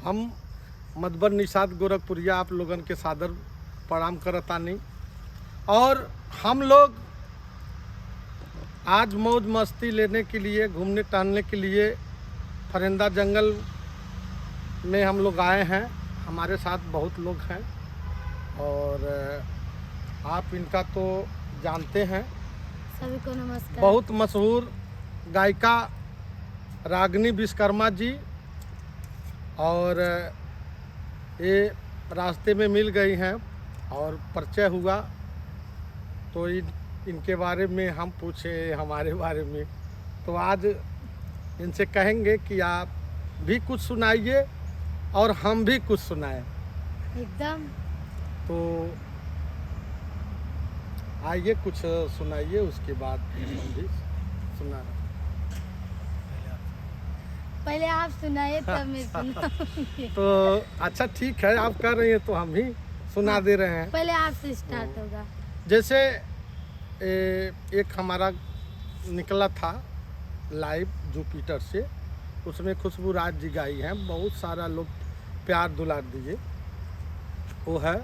हम मधुबन निषाद गोरखपुरिया आप लोगन के सादर प्रणाम करतानी। और हम लोग आज मौज मस्ती लेने के लिए, घूमने टहलने के लिए फरिंदा जंगल में हम लोग आए हैं। हमारे साथ बहुत लोग हैं और आप इनका तो जानते हैं, सभी को नमस्कार। बहुत मशहूर गायिका रागिनी विश्वकर्मा जी। और ये रास्ते में मिल गई हैं और परिचय हुआ तो इनके बारे में हम पूछे, हमारे बारे में। तो आज इनसे कहेंगे कि आप भी कुछ सुनाइए और हम भी कुछ सुनाएं। एकदम। तो आइए कुछ सुनाइए, उसके बाद हम भी सुना। पहले आप सुनाइए तब मैं सुनाऊंगी। तो अच्छा ठीक है, आप कर रही हैं तो हम ही सुना दे रहे हैं। पहले आपसे स्टार्ट होगा। जैसे एक हमारा निकला था लाइव जुपिटर से, उसमें खुशबू राज जी गाई हैं, बहुत सारा लोग प्यार दुलार दिए। वो है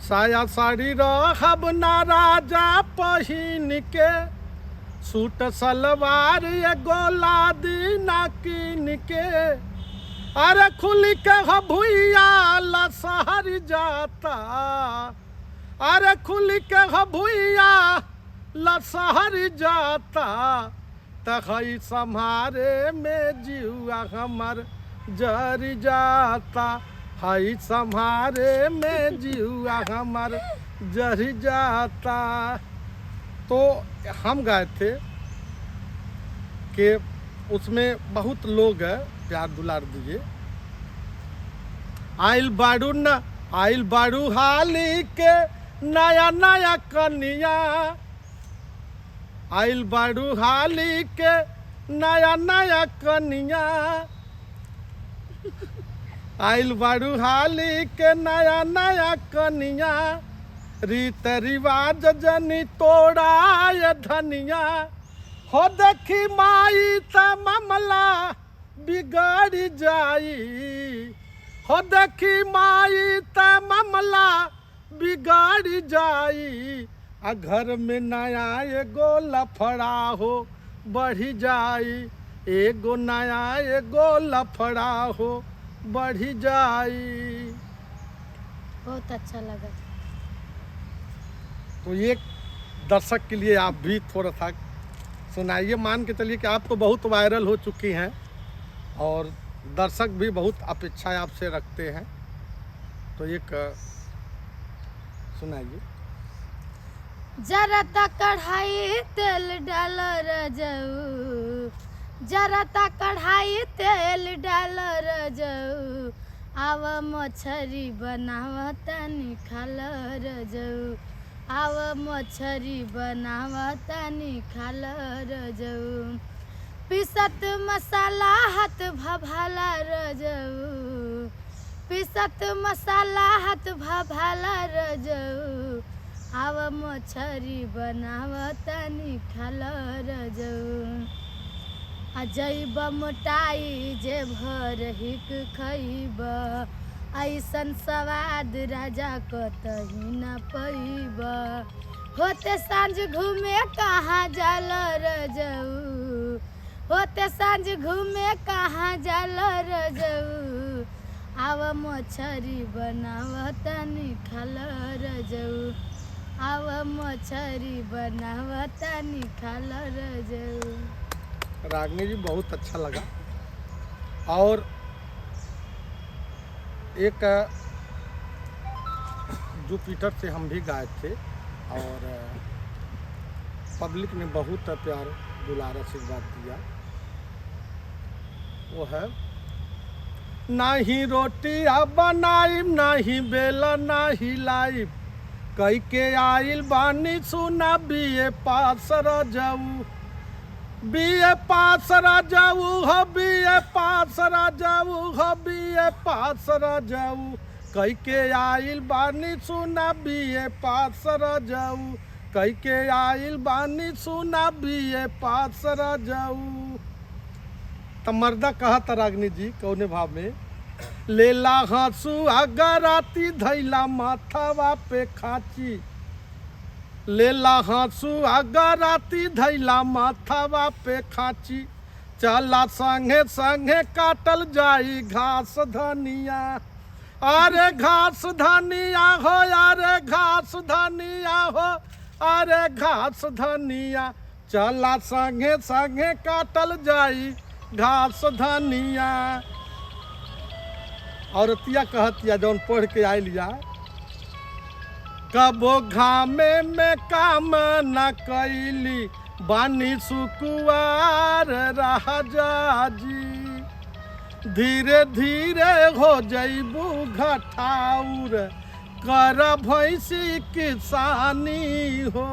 साया साड़ी रहब ना राजा पहिन के, सूट सलवार ये गोला दीना कीन के, अरे खुली के भुइया लसहर जाता, अरे खुली के भुइया लसहर जाता, तखई सम्हारे में जीवा हमर जर जाता, हई सम्हारे में जीवा हमर जर जाता। तो हम गाए थे कि उसमें बहुत लोग प्यार दुलार दिए। आइल बाड़ू न आइल बाड़ू हाली के नया नया कनिया, आइल बाड़ू हाली के नया नया कनिया, आइल बाड़ू हाली के नया नया कनिया, रीत रिवाज जनी तोड़ा धनिया, हो देखी माई त मामला बिगड़ जाई, हो देखी माई त मामला बिगड़ जाई, आ घर में नया एगो लफड़ा हो बढ़ी जाई, एगो नया एगो लफड़ा हो बढ़ी जाई। बहुत अच्छा लगा। तो ये दर्शक के लिए आप भी थोड़ा सा सुनाइए। मान के चलिए कि आप तो बहुत वायरल हो चुकी हैं और दर्शक भी बहुत अपेक्षा आपसे रखते हैं, तो एक सुनाइए। जरा ता कढ़ाई तेल डाल रजऊ, जरा ता कढ़ाई तेल डाल रजऊ, आव मछरी बनावा तनी खाल रजऊ, आव मछरी बनावा तनी खाल रजऊ, पिसत मसाला हाथ भभाला रजऊ, पिसत मसाला हाथ भभाला रजऊ, आव मछरी बनावा तनी खाल रजऊ, अजैब मोटाई जे भर हिक खैब, ऐसन स्वाद राजा कतही न पैब, होते सांझ घूमे कहाँ जाल रजऊ, होते सांझ घूमे कहाँ जाल रजऊ, आव मछरी बनाव तनी खाल रजऊ, आव मछरी बनाव तनी खाल रजऊ। रागिनी जी बहुत अच्छा लगा। और एक जुपिटर से हम भी गाए थे और पब्लिक ने बहुत प्यार दुलार आशीर्वाद दिया। वो है ना ही रोटी अब बनाई, ना ही बेला ना ही लाइब, कई के आइल बानी सुना बीए पास रजऊ, बीए पास रजऊ हो बीए पास रजऊ हो बीए पास रजऊ, कई के आइल बानी सुना बीए पास रजऊ, कई के आइल बानी सुना बीए पास रजऊ, तब मर्दा कहा था रागनी जी कौने भाव में, लेला हाँसू अगराती धैला माथावा पे खाची, लेला हाँसू अगराती धैला माथावा पे खाची, चला संगे संगे काटल जाई घास धनिया, अरे घास धनिया हो, अरे घास धनिया हो, अरे घास धनिया, चला संगे संगे काटल जाई घास धनिया। औरतिया कहतिया जौन पढ़ के आयल लिया, कबो घामे में काम न कैली बानी सुकुआर राजा जी, धीरे धीरे हो जैबू घटाउर कर भैंसी किसानी हो,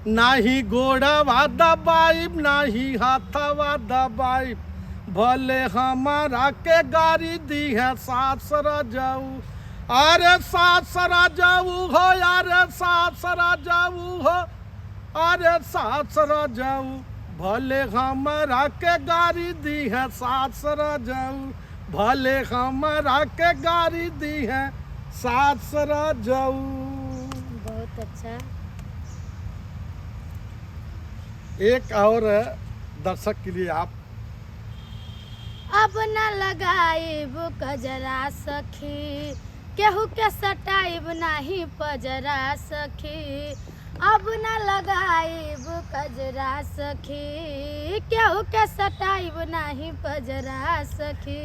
नाही घोड़ावा दबाइब नाही हाथवा दबाइब, भले हमारा के गाड़ी दी है सासर जाऊ, अरे सासर जाऊ हो, अरे सासर जाऊ हो, अरे सासर जाऊ, भले हमारा के गाड़ी दी है सासर जाऊ, भले हमारा के गाड़ी दी है सासर जाऊ। बहुत अच्छा। एक और दर्शक के लिए आप, अब न लगाइब कजरा सखी, केहू के सटाइब नाही पजरा सखी, अब न लगाइब कजरा सखी, केहू के सटाइब नाही पजरा सखी,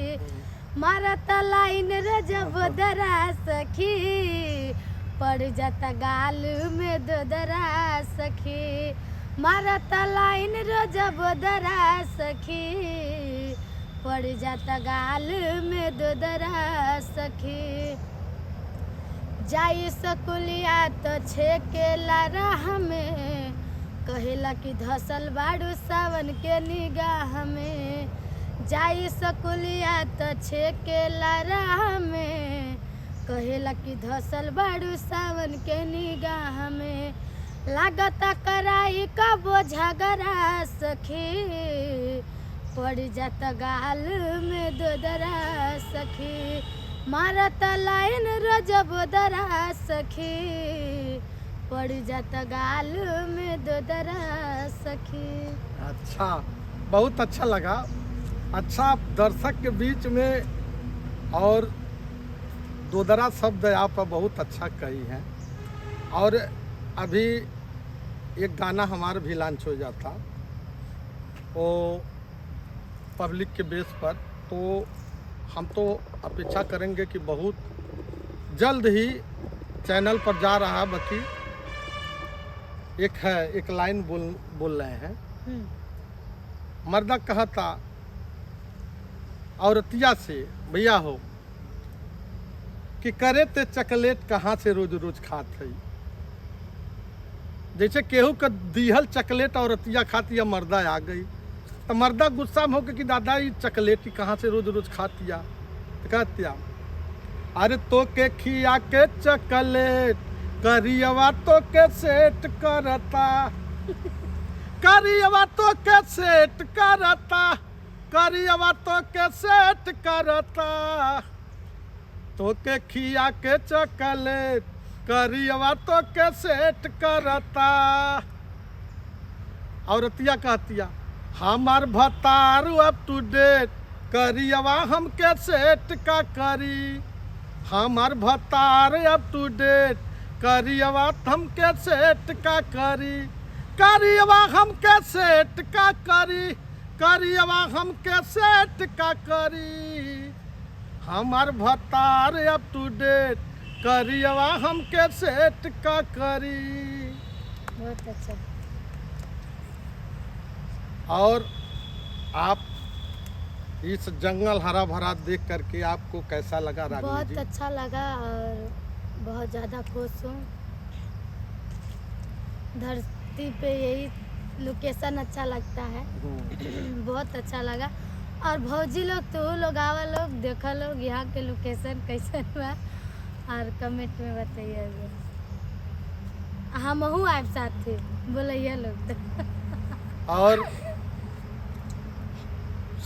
मारत लाइन रजब दरा सखी, पड़ जाता गाल में दोदरा सखी, मारत लाइन रजब दरा सखी, पड़ जाता गाल में दोदरा सखी, जाई सकुलिया तो छेकेला राह में, कहेला कि धसल बाड़ू सावन के निगाह में, जाई सकुलिया तो छेकेला राह में, कहेला कि धसल बाड़ू सावन के निगाह में, लागता कराई कबो झगड़ा सखी, पड़ जाता गाल में दोदरा सखी, मारत लाइन रजब दरा सखी, पड़ जाता गाल में दोदरा सखी। अच्छा, बहुत अच्छा लगा। अच्छा, दर्शक के बीच में और दोदरा शब्द आप बहुत अच्छा कही हैं। और अभी एक गाना हमारा भी लॉन्च हो जाता, वो पब्लिक के बेस पर, तो हम तो अपेक्षा करेंगे कि बहुत जल्द ही चैनल पर जा रहा है। बाकी एक लाइन बोल रहे हैं, मर्दा कहता औरतिया से, भैया हो कि करे ते चकलेट कहाँ से रोज रोज खात है, जैसे केहू का दीहल चकलेट औरतिया खाती या मर्दा आ गई, तो मर्दा गुस्सा में होकर कि दादा ये चकलेट कहाँ से रोज रोज खातिया, तो कहतिया अरे तो के खिया के चकलेट करियवा तो के सेट करता, करियवा तो के सेट करता, करियवा तो के सेट करता, तो के खिया के चकलेट करियवा तो के सेट करता। औरतिया कहतिया हमार भतारू अप टू डेट, करियवा हमके सेट का करी, हमार भतार अप टू डेट, करियवा हमके सेट का करी, करियवा हमके सेट का करी, करियवा हमके सेट का करी, हमार भतार अप टू डेट, करियवा हमके सेट का करी। बहुत अच्छा। और आप इस जंगल हरा भरा देख करके आपको कैसा लगा रागिनी बहुत जी? अच्छा लगा और बहुत ज़्यादा खुश हूँ। धरती पे यही लोकेशन अच्छा लगता है। बहुत अच्छा लगा। और भौजी लोग तो लोग आवा लोग देखा लोग यहाँ के लोकेशन कैसन हुआ और कमेंट में बताइए। हमहू आए साथ थे बोलिए लोग तो। और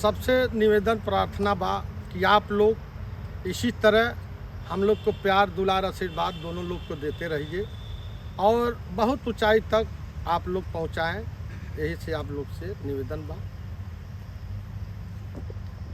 सबसे निवेदन प्रार्थना बा कि आप लोग इसी तरह हम लोग को प्यार दुलार आशीर्वाद दोनों लोग को देते रहिए और बहुत ऊंचाई तक आप लोग पहुंचाएं, यही से आप लोग से निवेदन बा।